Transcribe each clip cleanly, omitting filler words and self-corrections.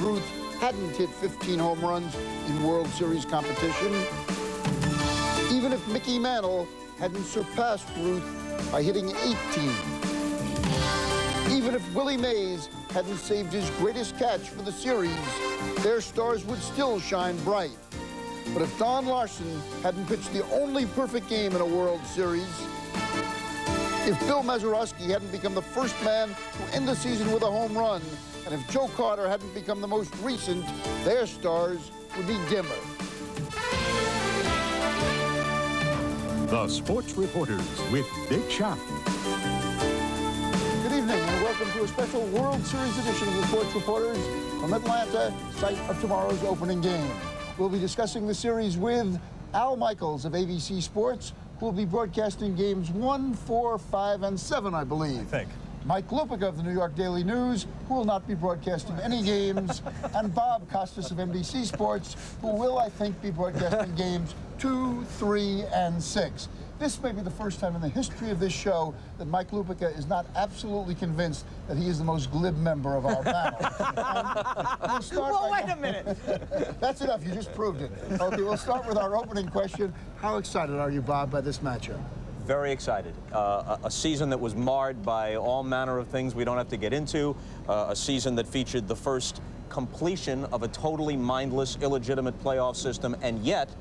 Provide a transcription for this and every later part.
Ruth hadn't hit 15 home runs in World Series competition. Even if Mickey Mantle hadn't surpassed Ruth by hitting 18. Even if Willie Mays hadn't saved his greatest catch for the series, their stars would still shine bright. But if Don Larson hadn't pitched the only perfect game in a World Series, if Bill Mazeroski hadn't become the first man to end the season with a home run, and if Joe Carter hadn't become the most recent, their stars would be dimmer. The Sports Reporters with Dick Schaap. Good evening and welcome to a special World Series edition of the Sports Reporters from Atlanta, site of tomorrow's opening game. We'll be discussing the series with Al Michaels of ABC Sports, who will be broadcasting games 1, 4, 5, and 7, I believe. I think. Mike Lupica of the New York Daily News, who will not be broadcasting any games, and Bob Costas of NBC Sports, who will, I think, be broadcasting games 2, 3, and 6. This may be the first time in the history of this show that Mike Lupica is not absolutely convinced that he is the most glib member of our panel. We'll start wait a minute. That's enough. You just proved it. Okay, we'll start with our opening question. How excited are you, Bob, by this matchup? Very excited. A season that was marred by all manner of things we don't have to get into. A season that featured the first completion of a totally mindless, illegitimate playoff system, and yet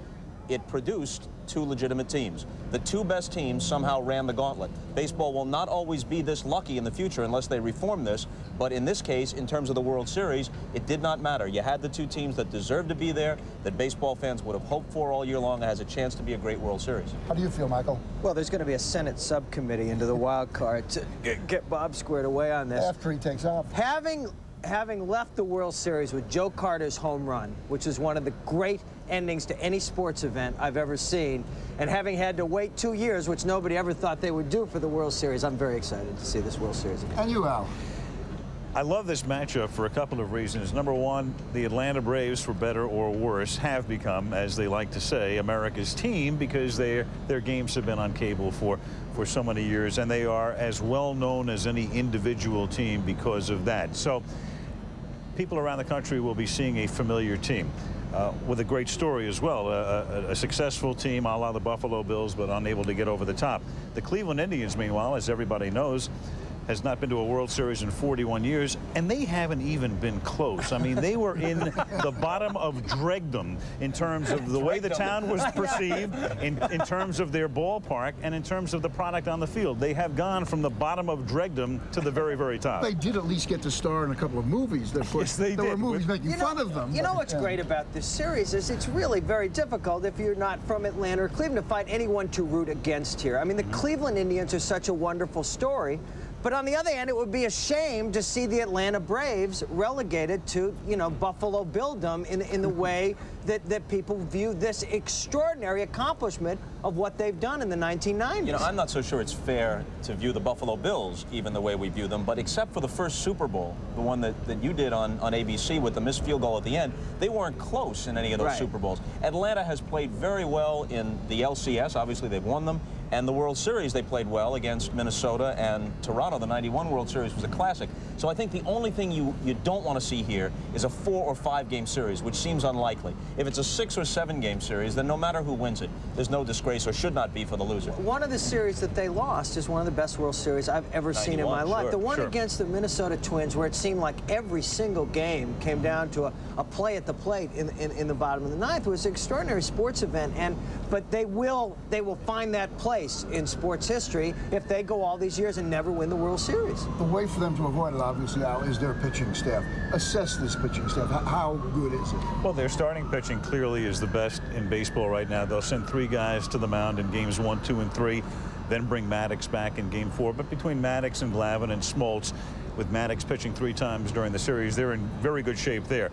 it produced two legitimate teams. The two best teams somehow ran the gauntlet. Baseball will not always be this lucky in the future unless they reform this, but in this case, in terms of the World Series, it did not matter. You had the two teams that deserved to be there, that baseball fans would have hoped for all year long, and has a chance to be a great World Series. How do you feel, Michael? Well, there's going to be a Senate subcommittee into the wild card to get Bob squared away on this. After he takes off. Having left the World Series with Joe Carter's home run, which is one of the great endings to any sports event I've ever seen, and having had to wait 2 years, which nobody ever thought they would do for the World Series, I'm very excited to see this World Series again. And you, Al? I love this matchup for a couple of reasons. Number one, the Atlanta Braves, for better or worse, have become, as they like to say, America's team, because their games have been on cable for so many years, and they are as well known as any individual team because of that. So people around the country will be seeing a familiar team with a great story as well, a successful team a la the Buffalo Bills, but unable to get over the top. The Cleveland Indians, meanwhile, as everybody knows, has not been to a World Series in 41 years, and they haven't even been close. I mean, they were in the bottom of Dregdom in terms of the way the town was perceived, in terms of their ballpark, and in terms of the product on the field. They have gone from the bottom of Dregdom to the very, very top. They did at least get to star in a couple of movies. Yes, they did. There were movies making fun of them. You know what's great about this series is it's really very difficult if you're not from Atlanta or Cleveland to find anyone to root against here. I mean, the Cleveland Indians are such a wonderful story. But on the other hand, it would be a shame to see the Atlanta Braves relegated to, Buffalo Billdom in the way that people view this extraordinary accomplishment of what they've done in the 1990s. I'm not so sure it's fair to view the Buffalo Bills even the way we view them, but except for the first Super Bowl, the one that you did on ABC with the missed field goal at the end, they weren't close in any of those Super Bowls. Atlanta has played very well in the LCS. Obviously, they've won them. And the World Series, they played well against Minnesota and Toronto. The '91 World Series was a classic. So I think the only thing you don't want to see here is a 4 or 5 game series, which seems unlikely. If it's a 6 or 7 game series, then no matter who wins it, there's no disgrace or should not be for the loser. One of the series that they lost is one of the best World Series I've ever seen in my life. The one against the Minnesota Twins, where it seemed like every single game came down to a play at the plate in the bottom of the ninth, was an extraordinary sports event. But they will find that place in sports history if they go all these years and never win the World Series. The way for them to avoid it, obviously, Al, is their pitching staff. Assess this pitching staff. How good is it? Well, their starting pitching clearly is the best in baseball right now. They'll send 3 guys to the mound in games 1, 2, and 3, then bring Maddox back in game 4. But between Maddox and Glavine and Smoltz, with Maddox pitching 3 times during the series, they're in very good shape there.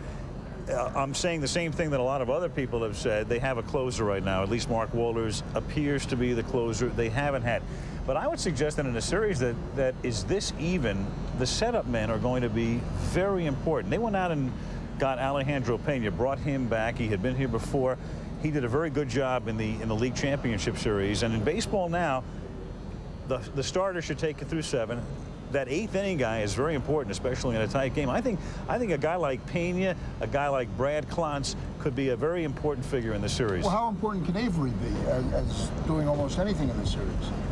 I'm saying the same thing that a lot of other people have said. They have a closer right now. At least Mark Wohlers appears to be the closer they haven't had. But I would suggest that in a series that is this even, the setup men are going to be very important. They went out and got Alejandro Pena, brought him back. He had been here before. He did a very good job in the league championship series. And in baseball now, the starter should take it through 7. that eighth inning guy is very important, especially in a tight game. I think a guy like Pena, a guy like Brad Klontz could be a very important figure in the series. Well, how important can Avery be as doing almost anything in the series?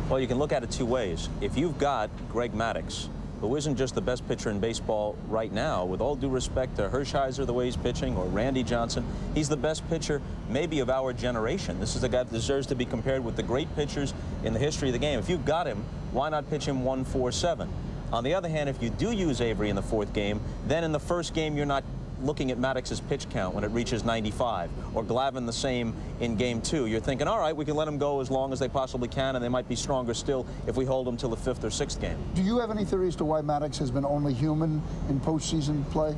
Well, you can look at it two ways. If you've got Greg Maddux, who isn't just the best pitcher in baseball right now, with all due respect to Hershiser, the way he's pitching, or Randy Johnson, he's the best pitcher maybe of our generation. This is a guy that deserves to be compared with the great pitchers in the history of the game. If you've got him, why not pitch him 1-4-7? On the other hand, if you do use Avery in the fourth game, then in the first game you're not looking at Maddox's pitch count when it reaches 95, or Glavine the same in game 2. You're thinking, all right, we can let them go as long as they possibly can, and they might be stronger still if we hold them till the 5th or 6th game. Do you have any theory as to why Maddux has been only human in postseason play?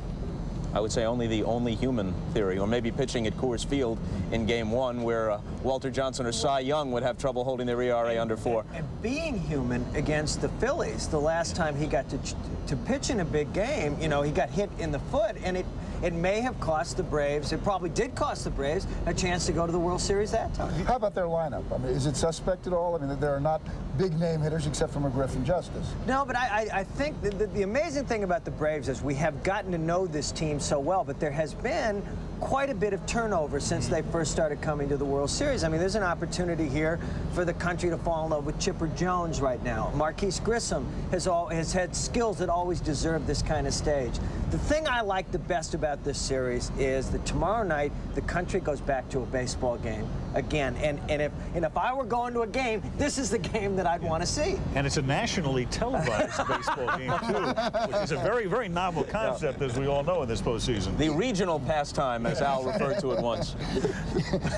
I would say only the only human theory, or maybe pitching at Coors Field in game 1 where Walter Johnson or Cy Young would have trouble holding their ERA under 4. And being human against the Phillies, the last time he got to pitch in a big game, you know, he got hit in the foot, and it may have cost the Braves, it probably did cost the Braves a chance to go to the World Series that time. How about their lineup? I mean, is it suspect at all? I mean, there are not big name hitters except for McGriff and Justice. No, but I think the amazing thing about the Braves is we have gotten to know this team so well, but there has been quite a bit of turnover since they first started coming to the World Series. I mean, there's an opportunity here for the country to fall in love with Chipper Jones right now. Marquise Grissom has had skills that always deserve this kind of stage. The thing I like the best about this series is that tomorrow night the country goes back to a baseball game again. And if I were going to a game, this is the game that I'd want to see. And it's a nationally televised baseball game, too, which is a very, very novel concept, as we all know, in this postseason. The regional pastime, as Al referred to it once.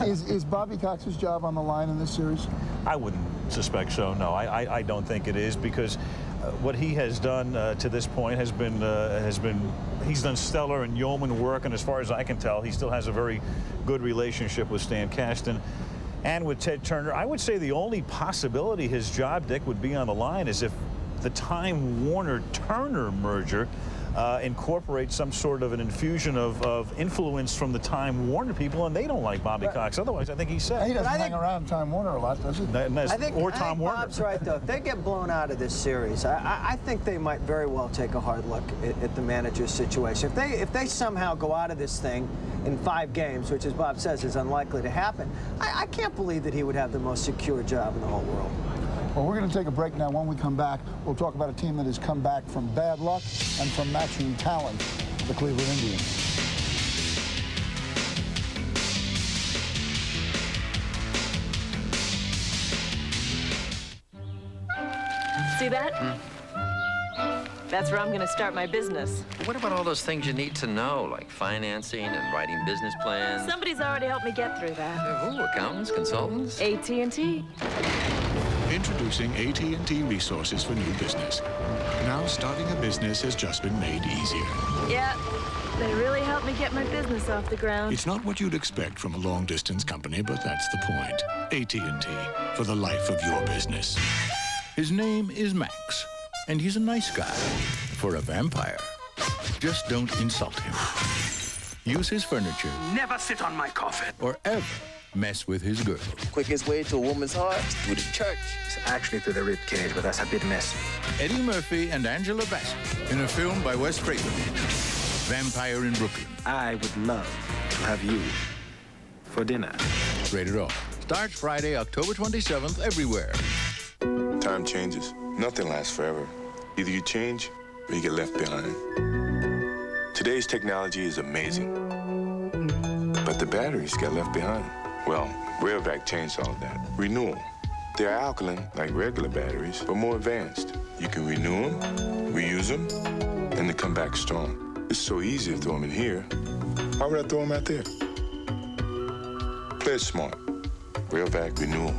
Is Bobby Cox's job on the line in this series? I wouldn't suspect so, no. I don't think it is, because what he has done to this point has been he's done stellar and yeoman work, and as far as I can tell, he still has a very good relationship with Stan Kasten and with Ted Turner. I would say the only possibility his job, Dick, would be on the line is if the Time Warner-Turner merger incorporates some sort of an infusion of influence from the Time Warner people, and they don't like Bobby Cox. Otherwise, I think he's set. He doesn't hang around Time Warner a lot, does he? I think Tom Warner. Bob's right, though. If they get blown out of this series, I think they might very well take a hard look at the manager's situation. If they somehow go out of this thing in 5 games, which, as Bob says, is unlikely to happen, I can't believe that he would have the most secure job in the whole world. Well, we're going to take a break now. When we come back, we'll talk about a team that has come back from bad luck and from matching talent, the Cleveland Indians. See that? That's where I'm going to start my business. What about all those things you need to know, like financing and writing business plans? Somebody's already helped me get through that. Who? Accountants? Consultants? AT&T. Introducing AT&T Resources for New Business. Now starting a business has just been made easier. Yeah, they really helped me get my business off the ground. It's not what you'd expect from a long-distance company, but that's the point. AT&T, for the life of your business. His name is Max, and he's a nice guy for a vampire. Just don't insult him. Use his furniture. Never sit on my coffin. Or ever mess with his girl. Quickest way to a woman's heart is through the church. It's actually through the rib cage, but that's a bit messy. Eddie Murphy and Angela Bassett in a film by Wes Craven, Vampire in Brooklyn. I would love to have you for dinner. Rated R. Starts Friday, October 27th, everywhere. Time changes. Nothing lasts forever. Either you change or you get left behind. Today's technology is amazing, but the batteries got left behind. Well, Railvac changed all of that. Renewal. They're alkaline like regular batteries, but more advanced. You can renew them, reuse them, and they come back strong. It's so easy to throw them in here. Why would I throw them out there? Play it smart. Railvac Renewal.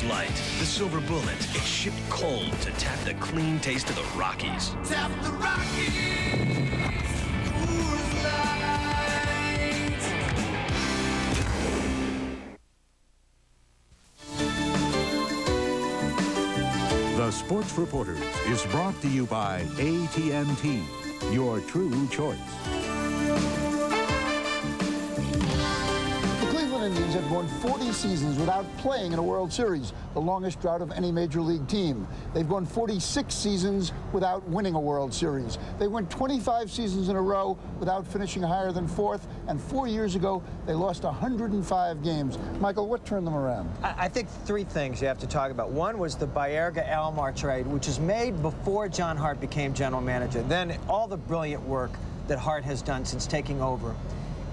Light, the silver bullet. It's shipped cold to tap the clean taste of the Rockies. Tap the Rockies. Coors Light. Sports Reporters is brought to you by AT&T, your true choice. The Cleveland Indians have gone 40 seasons without playing in a World Series, the longest drought of any major league team. They've gone 46 seasons without winning a World Series. They went 25 seasons in a row without finishing higher than fourth, and 4 years ago, they lost 105 games. Michael, what turned them around? I think three things you have to talk about. One was the Baerga-Alomar trade, which was made before John Hart became general manager. Then all the brilliant work that Hart has done since taking over.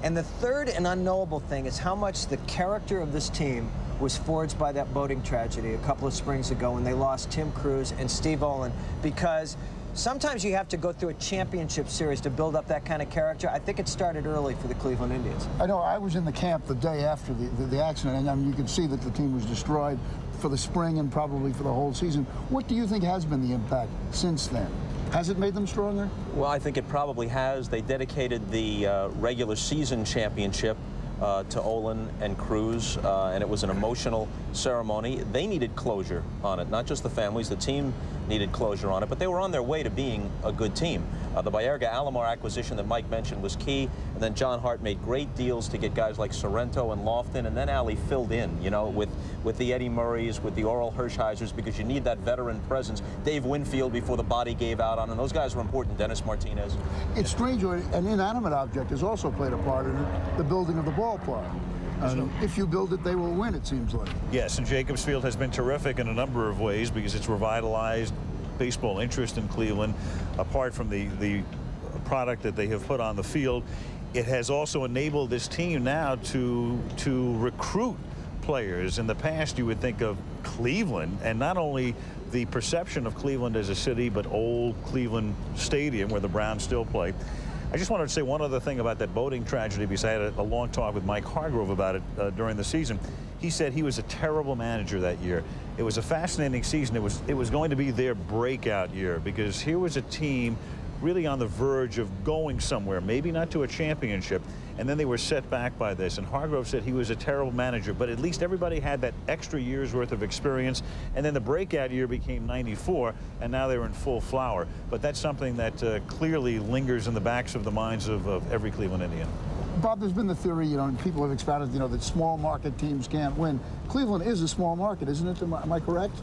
And the third and unknowable thing is how much the character of this team was forged by that boating tragedy a couple of springs ago when they lost Tim Cruz and Steve Olin, because sometimes you have to go through a championship series to build up that kind of character. I think it started early for the Cleveland Indians. I know I was in the camp the day after the accident, and I mean, you could see that the team was destroyed for the spring and probably for the whole season. What do you think has been the impact since then? Has it made them stronger? Well, I think it probably has. They dedicated the regular season championship to Olin and Cruz, and it was an emotional ceremony. They needed closure on it, not just the families. The team needed closure on it, but they were on their way to being a good team. The Baerga-Alomar acquisition that Mike mentioned was key, and then John Hart made great deals to get guys like Sorrento and Lofton, and then Ali filled in, you know, with the Eddie Murrays, with the Oral Hersheisers, because you need that veteran presence. Dave Winfield before the body gave out on him. Those guys were important. Dennis Martinez. It's strange, an inanimate object has also played a part in it, the building of the ballpark. If you build it, they will win, it seems like. Yes, and Jacobs Field has been terrific in a number of ways because it's revitalized baseball interest in Cleveland. Apart from the product that they have put on the field, it has also enabled this team now to recruit players. In the past, you would think of Cleveland, and not only the perception of Cleveland as a city, but old Cleveland Stadium where the Browns still play. I just wanted to say one other thing about that boating tragedy, because I had a long talk with Mike Hargrove about it during the season. He said he was a terrible manager that year. It was a fascinating season. It was going to be their breakout year, because here was a team really on the verge of going somewhere, maybe not to a championship, and then they were set back by this. And Hargrove said he was a terrible manager, but at least everybody had that extra year's worth of experience, and then the breakout year became '94, and now they were in full flower. But that's something that clearly lingers in the backs of the minds of every Cleveland Indian. Bob, there's been the theory, you know, and people have expounded, you know, that small market teams can't win. Cleveland is a small market, isn't it? Am I correct?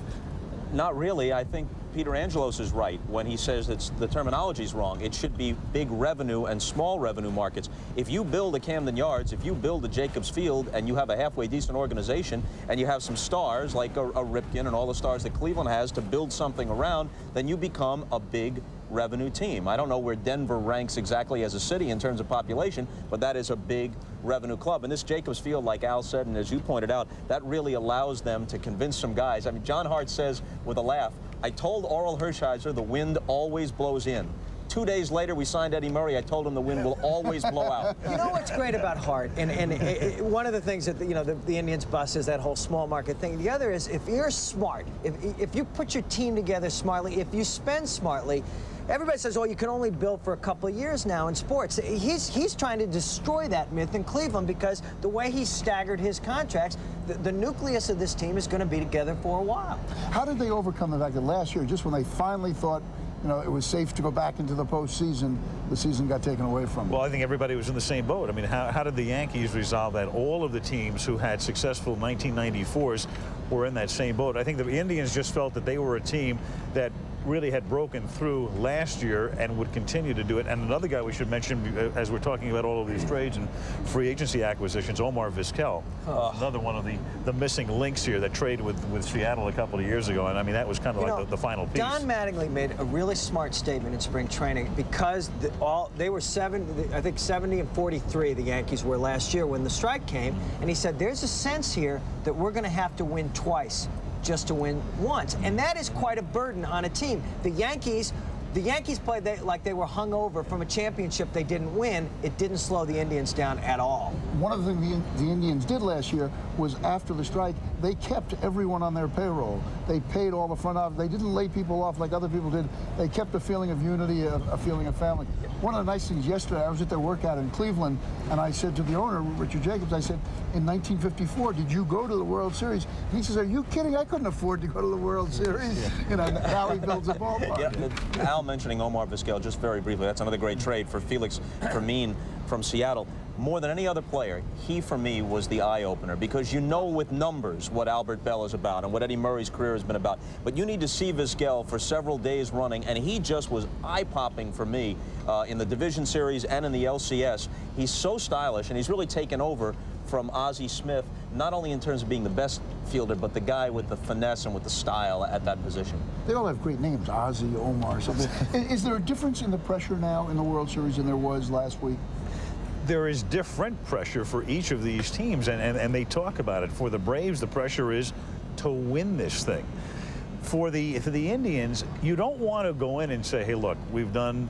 Not really. I think Peter Angelos is right when he says that the terminology is wrong. It should be big revenue and small revenue markets. If you build a Camden Yards, if you build a Jacobs Field, and you have a halfway decent organization, and you have some stars like a Ripken and all the stars that Cleveland has to build something around, then you become a big revenue team. I don't know where Denver ranks exactly as a city in terms of population, but that is a big revenue club. And this Jacobs Field, like Al said, and as you pointed out, that really allows them to convince some guys. I mean, John Hart says with a laugh, I told Oral Hershiser the wind always blows in. 2 days later, we signed Eddie Murray. I told him the wind will always blow out. You know what's great about Hart, and one of the things that the Indians bust is that whole small market thing. The other is if you're smart, if you put your team together smartly, if you spend smartly. Everybody says, oh, you can only build for a couple of years now in sports. He's trying to destroy that myth in Cleveland, because the way he staggered his contracts, the nucleus of this team is going to be together for a while. How did they overcome the fact that last year, just when they finally thought, you know, it was safe to go back into the postseason, the season got taken away from them? Well, I think everybody was in the same boat. I mean, how did the Yankees resolve that? All of the teams who had successful 1994s were in that same boat. I think the Indians just felt that they were a team that really had broken through last year and would continue to do it. And another guy we should mention, as we're talking about all of these trades and free agency acquisitions, Omar Vizquel, another one of the missing links here that traded with Seattle a couple of years ago. And I mean, that was kind of like the final piece. Don Mattingly made a really smart statement in spring training, because they were 70 and 43 the Yankees were last year when the strike came, and he said there's a sense here that we're going to have to win twice just to win once, and that is quite a burden on a team. The Yankees played like they were hungover from a championship they didn't win. It didn't slow the Indians down at all. One of the things the Indians did last year was after the strike, they kept everyone on their payroll. They paid all the front office. They didn't lay people off like other people did. They kept a feeling of unity, a feeling of family. One of the nice things yesterday, I was at their workout in Cleveland, and I said to the owner, Richard Jacobs, I said, in 1954, did you go to the World Series? And he says, are you kidding? I couldn't afford to go to the World Series. You know, now he builds a ballpark. Yeah, Al mentioning Omar Vizquel just very briefly. That's another great trade for Felix Fermin from Seattle. More than any other player, he, for me, was the eye-opener, because you know with numbers what Albert Bell is about and what Eddie Murray's career has been about. But you need to see Vizquel for several days running, and he just was eye-popping for me in the Division Series and in the LCS. He's so stylish, and he's really taken over from Ozzie Smith, not only in terms of being the best fielder, but the guy with the finesse and with the style at that position. They all have great names, Ozzie, Omar, something. Is there a difference in the pressure now in the World Series than there was last week? There is different pressure for each of these teams, and they talk about it. For the Braves, the pressure is to win this thing. For the Indians, you don't want to go in and say, hey, look, we've done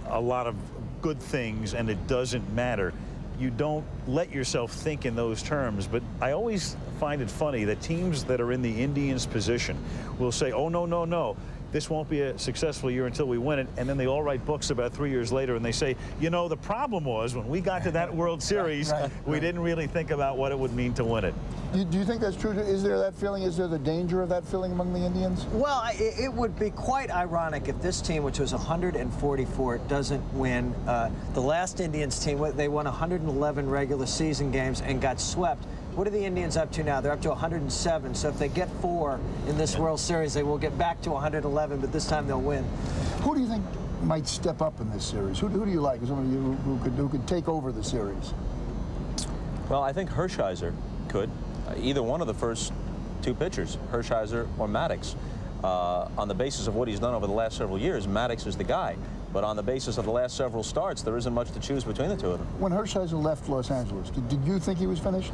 a lot of good things and it doesn't matter. You don't let yourself think in those terms, but I always find it funny that teams that are in the Indians' position will say, oh, no, no, no, this won't be a successful year until we win it, and then they all write books about 3 years later and they say, you know, the problem was when we got to that World Series, we didn't really think about what it would mean to win it. Do you think that's true? Is there that feeling? Is there the danger of that feeling among the Indians? Well, it would be quite ironic if this team, which was 144, doesn't win. The last Indians team, they won 111 regular season games and got swept. What are the Indians up to now? They're up to 107. So if they get 4 in this World Series, they will get back to 111, but this time they'll win. Who do you think might step up in this series? Who do you like as somebody who could take over the series? Well, I think Hershiser could. Either one of the first 2 pitchers, Hershiser or Maddox. On the basis of what he's done over the last several years, Maddox is the guy. But on the basis of the last several starts, there isn't much to choose between the 2 of them. When Hershiser left Los Angeles, did you think he was finished?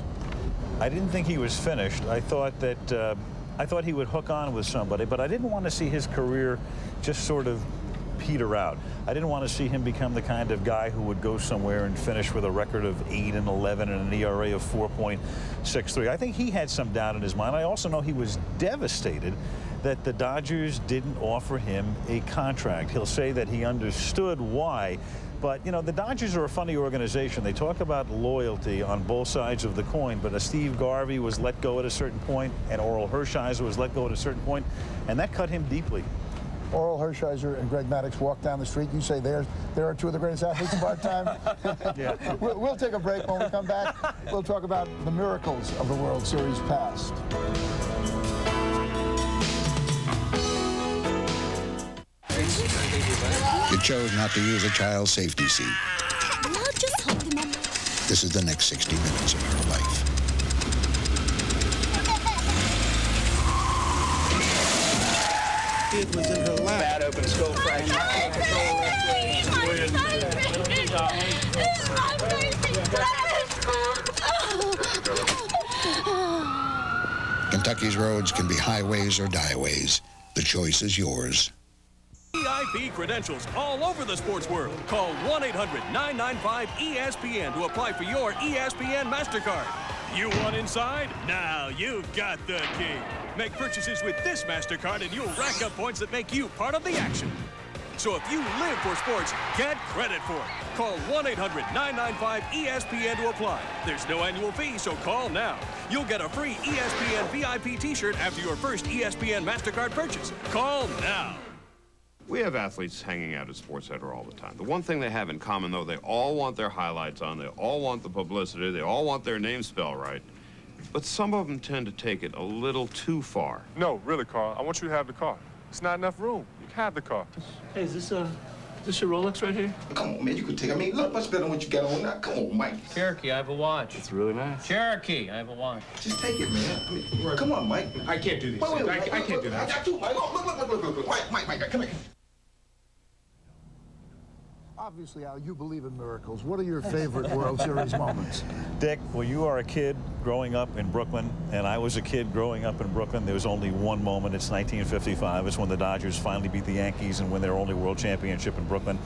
I didn't think he was finished. I thought that I thought he would hook on with somebody, but I didn't want to see his career just sort of peter out. I didn't want to see him become the kind of guy who would go somewhere and finish with a record of 8-11 and an ERA of 4.63. I think he had some doubt in his mind. I also know he was devastated that the Dodgers didn't offer him a contract. He'll say that he understood why, but, you know, the Dodgers are a funny organization. They talk about loyalty on both sides of the coin, but Steve Garvey was let go at a certain point, and Oral Hershiser was let go at a certain point, and that cut him deeply. Oral Hershiser and Greg Maddux walk down the street. You say there are 2 of the greatest athletes of our time. Yeah. We'll take a break. When we come back, we'll talk about the miracles of the World Series past. You chose not to use a child's safety seat. No, just hold him up. This is the next 60 minutes of her life. It was in her lap. Bad open skull fracture. Kentucky's roads can be highways or dieways. The choice is yours. VIP credentials all over the sports world. Call 1-800-995-ESPN to apply for your ESPN MasterCard. You want inside? Now you've got the key. Make purchases with this MasterCard and you'll rack up points that make you part of the action. So if you live for sports, get credit for it. Call 1-800-995-ESPN to apply. There's no annual fee, so call now. You'll get a free ESPN VIP t-shirt after your first ESPN MasterCard purchase. Call now. We have athletes hanging out at SportsCenter all the time. The one thing they have in common, though, they all want their highlights on, they all want the publicity, they all want their name spelled right. But some of them tend to take it a little too far. No, really, Carl. I want you to have the car. It's not enough room. You can have the car. Hey, is this your Rolex right here? Come on, man, you could take it. I mean, look much better than what you got on now. Come on, Mike. Cherokee, I have a watch. It's really nice. Cherokee, I have a watch. Just take it, man. I mean, come on, Mike. I can't do this. Wait, I can't do that. I got you, Mike. Oh, look. Mike, come here. Obviously, Al, you believe in miracles. What are your favorite World Series moments? Dick, well, you are a kid growing up in Brooklyn, and I was a kid growing up in Brooklyn. There was only one moment. It's 1955. It's when the Dodgers finally beat the Yankees and win their only world championship in Brooklyn.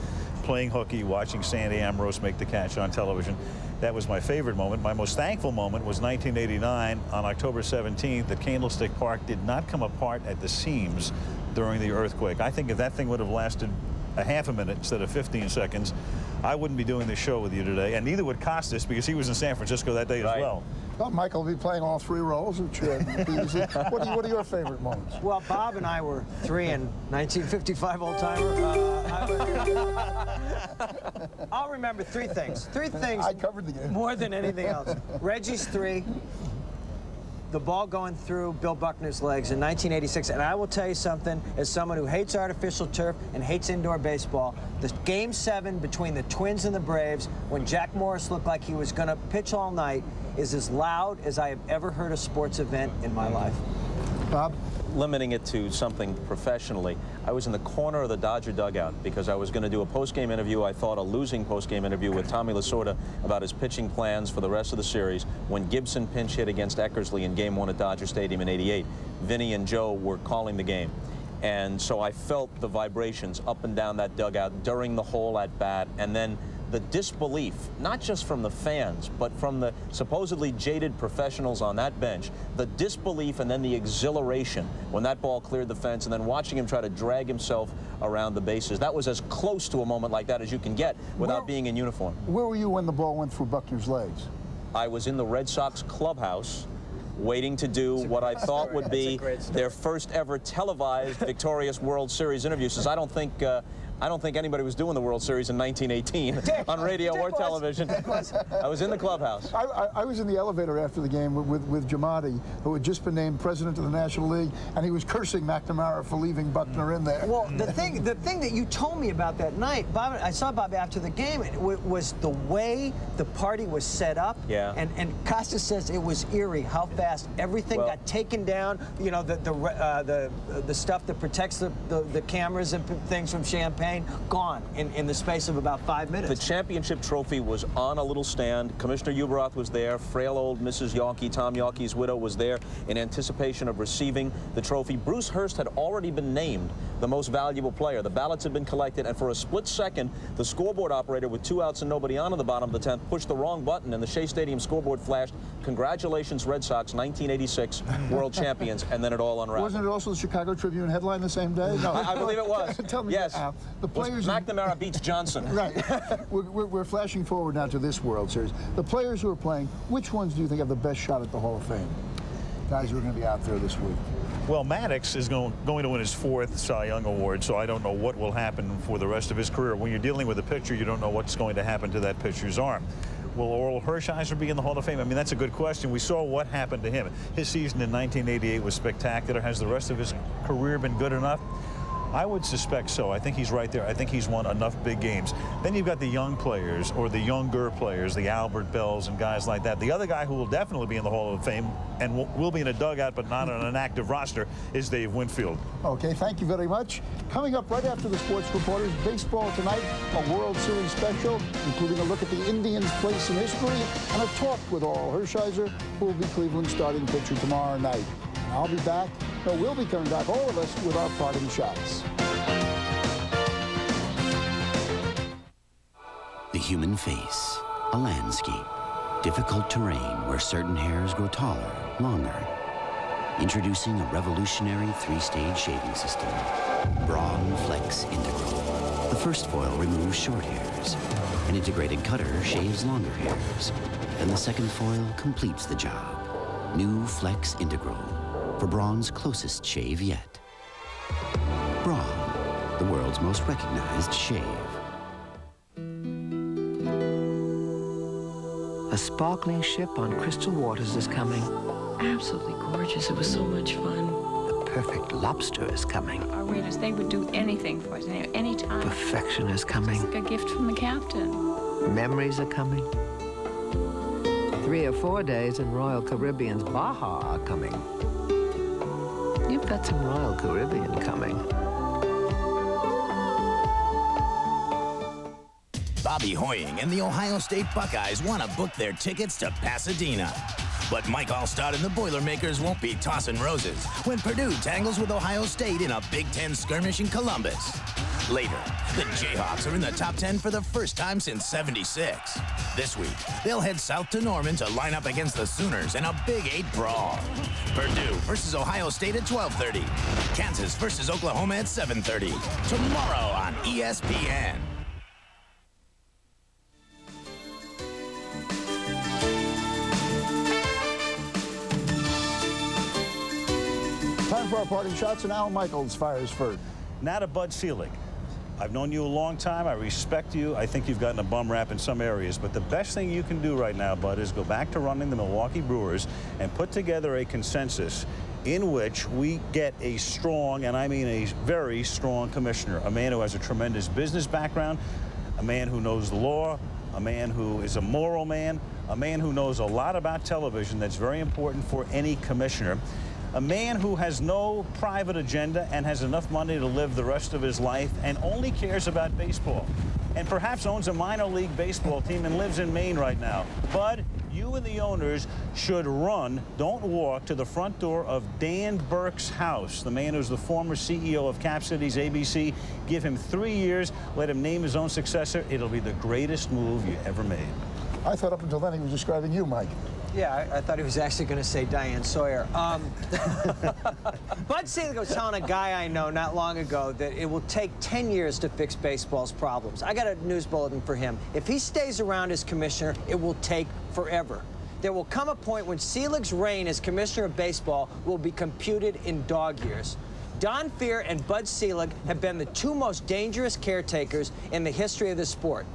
playing hooky, watching Sandy Ambrose make the catch on television. That was my favorite moment. My most thankful moment was 1989 on October 17th that Candlestick Park did not come apart at the seams during the earthquake. I think if that thing would have lasted a half a minute instead of 15 seconds, I wouldn't be doing this show with you today, and neither would Costas, because he was in San Francisco that day as well. Well, Michael will be playing all three roles, which should be easy. What are your favorite moments? Well, Bob and I were 3 in 1955 old-timer. I'll remember 3 things. 3 things I covered the game. More than anything else. Reggie's 3, the ball going through Bill Buckner's legs in 1986. And I will tell you something, as someone who hates artificial turf and hates indoor baseball, the Game 7 between the Twins and the Braves, when Jack Morris looked like he was going to pitch all night, is as loud as I have ever heard a sports event in my life. Bob? Limiting it to something professionally, I was in the corner of the Dodger dugout because I was going to do a post-game interview, I thought a losing post-game interview with Tommy Lasorda about his pitching plans for the rest of the series when Gibson pinch hit against Eckersley in Game 1 at Dodger Stadium in '88. Vinny and Joe were calling the game. And so I felt the vibrations up and down that dugout during the whole at-bat, and then the disbelief, not just from the fans, but from the supposedly jaded professionals on that bench, the disbelief and then the exhilaration when that ball cleared the fence and then watching him try to drag himself around the bases. That was as close to a moment like that as you can get without being in uniform. Where were you when the ball went through Buckner's legs? I was in the Red Sox clubhouse waiting to do what I thought would be their first ever televised victorious World Series interview, since I don't think anybody was doing the World Series in 1918 on radio or television. I was in the clubhouse. I was in the elevator after the game with Giamatti, who had just been named president of the National League, and he was cursing McNamara for leaving Buckner in there. Well, the thing that you told me about that night, Bob, I saw Bob after the game, was the way the party was set up. Yeah. And Costas says it was eerie how fast everything got taken down. You know, the stuff that protects the cameras and things from champagne. Gone in the space of about 5 minutes. The championship trophy was on a little stand. Commissioner Uberoth was there. Frail old Mrs. Yawkey, Tom Yawkey's widow, was there in anticipation of receiving the trophy. Bruce Hurst had already been named the most valuable player. The ballots had been collected, and for a split second, the scoreboard operator with 2 outs and nobody on in the bottom of the 10th pushed the wrong button, and the Shea Stadium scoreboard flashed, "Congratulations, Red Sox, 1986 world champions," and then it all unraveled. Wasn't it also the Chicago Tribune headline the same day? No. I believe it was. Tell me, yes. The players McNamara beats Johnson. Right. We're flashing forward now to this World Series. The players who are playing, which ones do you think have the best shot at the Hall of Fame? Guys who are going to be out there this week. Well, Maddox is going to win his 4th Cy Young Award, so I don't know what will happen for the rest of his career. When you're dealing with a pitcher, you don't know what's going to happen to that pitcher's arm. Will Oral Hershiser be in the Hall of Fame? I mean, that's a good question. We saw what happened to him. His season in 1988 was spectacular. Has the rest of his career been good enough? I would suspect so. I think he's right there. I think he's won enough big games. Then you've got the young players, or the younger players, the Albert Bells and guys like that. The other guy who will definitely be in the Hall of Fame and will be in a dugout but not on an active roster is Dave Winfield. Okay, thank you very much. Coming up right after the Sports Reporters, baseball tonight, a World Series special, including a look at the Indians' place in history and a talk with Oral Hershiser, who will be Cleveland's starting pitcher tomorrow night. And I'll be back. No, we'll be coming back, all of us, with our parting shots. The human face, a landscape, difficult terrain where certain hairs grow taller, longer. Introducing a revolutionary 3-stage shaving system, Braun Flex Integral. The first foil removes short hairs. An integrated cutter shaves longer hairs. Then the second foil completes the job. New Flex Integral. For Braun's closest shave yet. Braun, the world's most recognized shave. A sparkling ship on crystal waters is coming. Absolutely gorgeous. It was so much fun. The perfect lobster is coming. Our waiters, they would do anything for us, any time. Perfection is coming. It's like a gift from the captain. Memories are coming. 3 or 4 days in Royal Caribbean's Baja are coming. You've got some Royal Caribbean coming. Bobby Hoying and the Ohio State Buckeyes want to book their tickets to Pasadena. But Mike Allstott and the Boilermakers won't be tossing roses when Purdue tangles with Ohio State in a Big Ten skirmish in Columbus. Later, The Jayhawks are in the top 10 for the first time since '76. This week, they'll head south to Norman to line up against the Sooners in a Big 8 brawl. Purdue versus Ohio State at 12:30. Kansas versus Oklahoma at 7:30. Tomorrow on ESPN. Time for our parting shots, and Al Michaels fires first. Now to Bud Selig. I've known you a long time. I respect you. I think you've gotten a bum rap in some areas. But the best thing you can do right now, Bud, is go back to running the Milwaukee Brewers and put together a consensus in which we get a strong, and I mean a very strong commissioner, a man who has a tremendous business background, a man who knows the law, a man who is a moral man, a man who knows a lot about television that's very important for any commissioner. A man who has no private agenda and has enough money to live the rest of his life and only cares about baseball. And perhaps owns a minor league baseball team and lives in Maine right now. Bud, you and the owners should run, don't walk, to the front door of Dan Burke's house, the man who's the former CEO of Cap Cities ABC. Give him 3 years, let him name his own successor. It'll be the greatest move you ever made. I thought up until then he was describing you, Mike. Yeah, I thought he was actually going to say Diane Sawyer. Bud Selig was telling a guy I know not long ago that it will take 10 years to fix baseball's problems. I got a news bulletin for him. If he stays around as commissioner, it will take forever. There will come a point when Selig's reign as commissioner of baseball will be computed in dog years. Don Fehr and Bud Selig have been the two most dangerous caretakers in the history of the sport.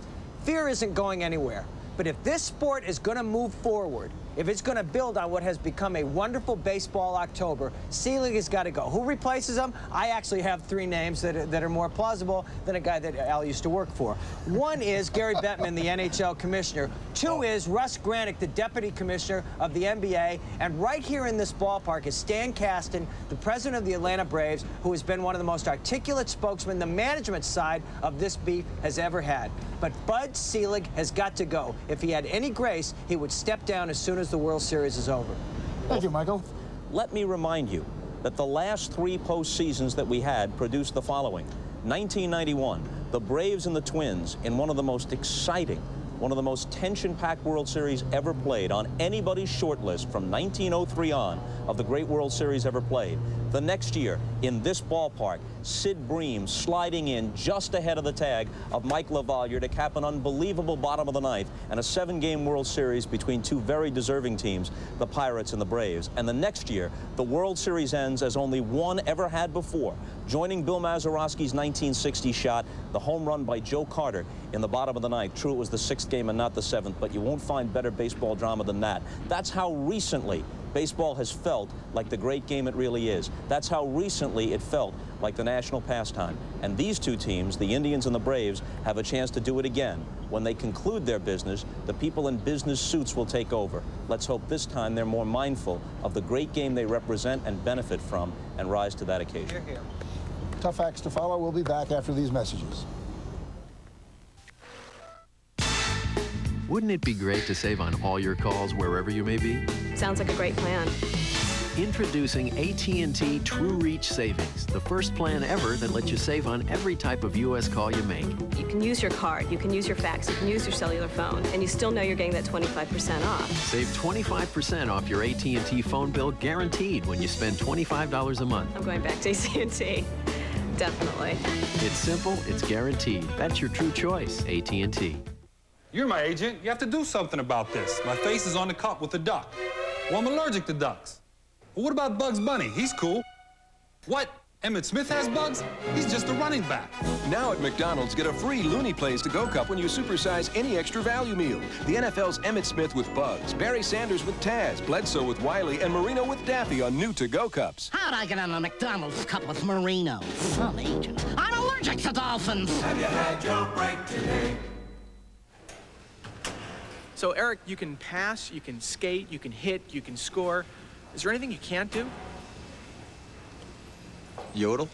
Fehr isn't going anywhere. But if this sport is going to move forward, if it's going to build on what has become a wonderful baseball October, Selig has got to go. Who replaces him? I actually have 3 names that are more plausible than a guy that Al used to work for. 1 is Gary Bettman, the NHL commissioner. 2 is Russ Granick, the deputy commissioner of the NBA. And right here in this ballpark is Stan Kasten, the president of the Atlanta Braves, who has been one of the most articulate spokesmen the management side of this beef has ever had. But Bud Selig has got to go. If he had any grace, he would step down as soon as the World Series is over. Thank you, Michael. Let me remind you that the last 3 postseasons that we had produced the following. 1991, the Braves and the Twins in one of the most exciting, one of the most tension-packed World Series ever played on anybody's short list from 1903 on of the great World Series ever played. The next year, in this ballpark, Sid Bream sliding in just ahead of the tag of Mike LaValliere to cap an unbelievable bottom of the ninth and a 7-game World Series between 2 very deserving teams, the Pirates and the Braves. And the next year, the World Series ends as only one ever had before, joining Bill Mazeroski's 1960 shot, the home run by Joe Carter in the bottom of the ninth. True, it was the 6th game and not the 7th, but you won't find better baseball drama than that. That's how recently baseball has felt like the great game it really is. That's how recently it felt like the national pastime. And these 2 teams, the Indians and the Braves, have a chance to do it again. When they conclude their business, the people in business suits will take over. Let's hope this time they're more mindful of the great game they represent and benefit from and rise to that occasion. Hear, hear. Tough acts to follow. We'll be back after these messages. Wouldn't it be great to save on all your calls wherever you may be? Sounds like a great plan. Introducing AT&T True Reach Savings, the first plan ever that lets you save on every type of U.S. call you make. You can use your card, you can use your fax, you can use your cellular phone, and you still know you're getting that 25% off. Save 25% off your AT&T phone bill guaranteed when you spend $25 a month. I'm going back to AT&T. Definitely. It's simple, it's guaranteed. That's your true choice, AT&T. You're my agent. You have to do something about this. My face is on the cup with a duck. Well, I'm allergic to ducks. But what about Bugs Bunny? He's cool. What? Emmitt Smith has bugs? He's just a running back. Now at McDonald's, get a free Looney Plays to-go cup when you supersize any extra value meal. The NFL's Emmitt Smith with Bugs, Barry Sanders with Taz, Bledsoe with Wiley, and Marino with Daffy on new to-go cups. How'd I get on a McDonald's cup with Marino? Some agent. I'm allergic to dolphins. Have you had your break today? So, Eric, you can pass, you can skate, you can hit, you can score. Is there anything you can't do? Yodel?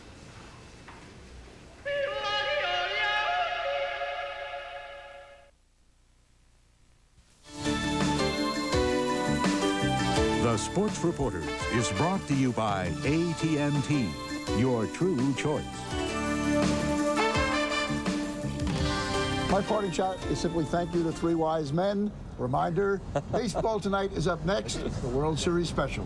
The Sports Reporters is brought to you by AT&T, your true choice. My parting shot is simply thank you to three wise men. Reminder, baseball tonight is up next, the World Series special.